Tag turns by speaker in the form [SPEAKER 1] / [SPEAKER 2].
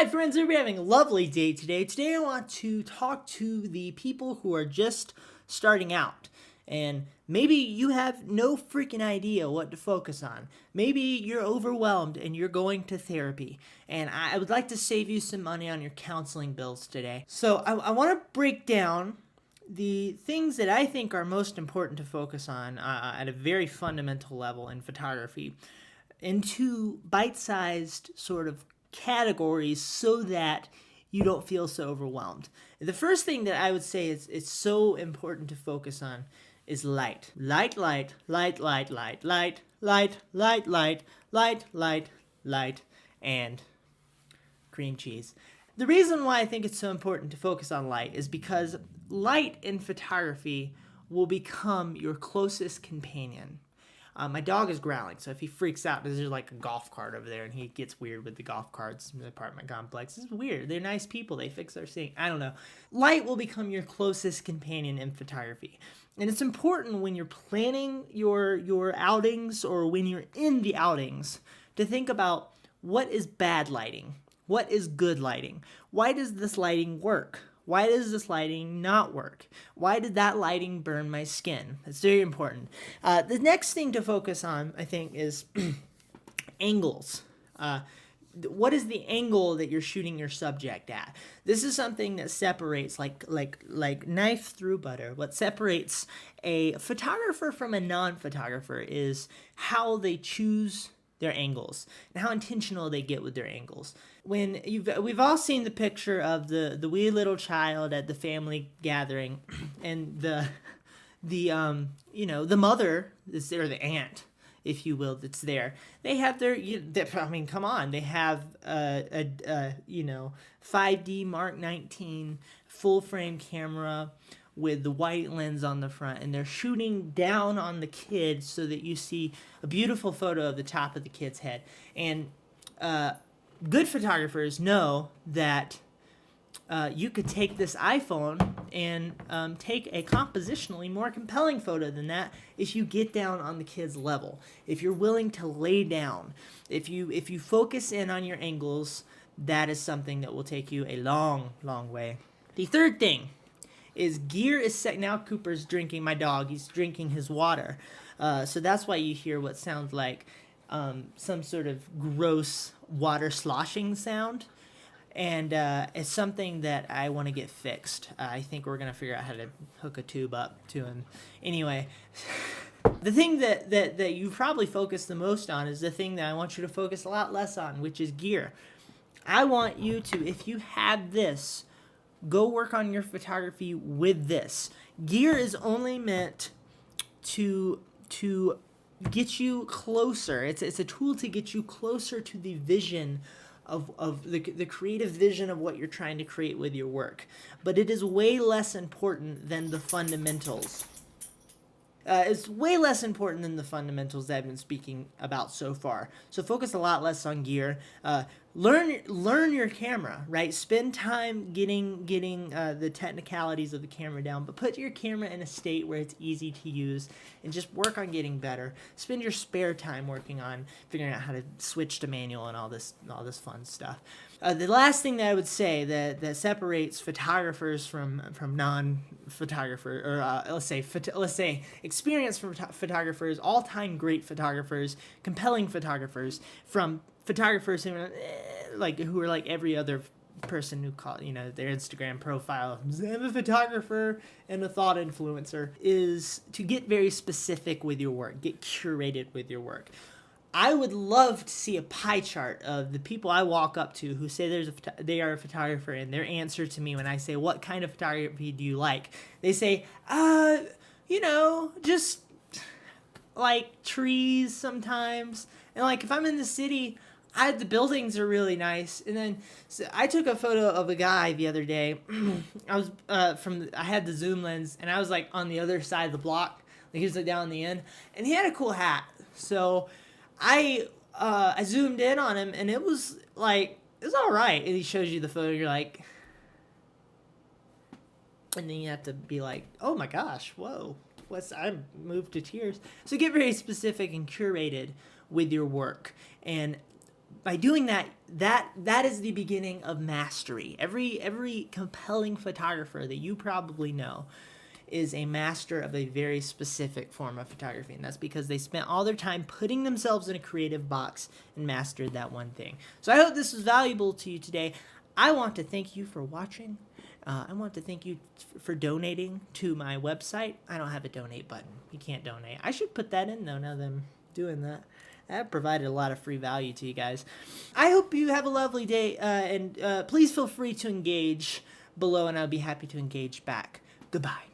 [SPEAKER 1] Hi friends, we're having a lovely day today. Today I want to talk to the people who are just starting out. And maybe you have no freaking idea what to focus on. Maybe you're overwhelmed and you're going to therapy. And I would like to save you some money on your counseling bills today. So I want to break down the things that I think are most important to focus on at a very fundamental level in photography into bite-sized sort of categories so that you don't feel so overwhelmed. The first thing that I would say is it's so important to focus on is light. Light, light, light, light, light, light, light, light, light, light, light, light, and cream cheese. The reason why I think it's so important to focus on light is because light in photography will become your closest companion. My dog is growling, so if he freaks out, there's like a golf cart over there, and he gets weird with the golf carts in the apartment complex. It's weird. They're nice people. They fix their thing. I don't know. Light will become your closest companion in photography. And it's important when you're planning your outings or when you're in the outings to think about what is bad lighting, what is good lighting, why does this lighting work? Why does this lighting not work? Why did that lighting burn my skin? That's very important. The next thing to focus on, I think, is angles. What is the angle that you're shooting your subject at? This is something that separates, like knife through butter. What separates a photographer from a non-photographer is how they choose their angles and how intentional they get with their angles. We've all seen the picture of the wee little child at the family gathering, and the mother is there, the aunt, if you will, that's there. They have come on, they have a 5D Mark 19 full frame camera with the white lens on the front, and they're shooting down on the kid so that you see a beautiful photo of the top of the kid's head. And good photographers know that you could take this iPhone and take a compositionally more compelling photo than that if you get down on the kid's level, if you're willing to lay down, if you focus in on your angles. That is something that will take you a long, long way. The third thing is gear is set. Now Cooper's drinking, my dog, he's drinking his water. So that's why you hear what sounds like some sort of gross water sloshing sound. And it's something that I want to get fixed. I think we're going to figure out how to hook a tube up to him. Anyway, the thing that you probably focus the most on is the thing that I want you to focus a lot less on, which is gear. I want you to, if you have this, go work on your photography with this. Gear is only meant to get you closer. It's a tool to get you closer to the vision of the creative vision of what you're trying to create with your work. But it is way less important than the fundamentals. It's way less important than the fundamentals that I've been speaking about so far. So focus a lot less on gear. Learn your camera, right? Spend time getting the technicalities of the camera down, but put your camera in a state where it's easy to use and just work on getting better. Spend your spare time working on figuring out how to switch to manual and all this fun stuff. The last thing that I would say that separates photographers from non-photographer, or let's say experienced photographers, all-time great photographers, compelling photographers, from photographers who are like every other person who call their Instagram profile, I'm a photographer and a thought influencer, is to get very specific with your work, get curated with your work. I would love to see a pie chart of the people I walk up to who say they are a photographer, and their answer to me when I say, what kind of photography do you like? They say, just like trees sometimes. And like if I'm in the city, the buildings are really nice. And then I took a photo of a guy the other day. I had the zoom lens, and I was like on the other side of the block. Like he was like down in the end, and he had a cool hat. So I zoomed in on him, and it was all right. And he shows you the photo, and you're like, and then you have to be like, oh my gosh, whoa. I moved to tears. So get very specific and curated with your work, and by doing that, that is the beginning of mastery. Every compelling photographer that you probably know is a master of a very specific form of photography, and that's because they spent all their time putting themselves in a creative box and mastered that one thing. So I hope this was valuable to you today. I want to thank you for watching. I want to thank you for donating to my website. I don't have a donate button. You can't donate. I should put that in, though, now that I'm doing that. That provided a lot of free value to you guys. I hope you have a lovely day, and please feel free to engage below, and I'll be happy to engage back. Goodbye.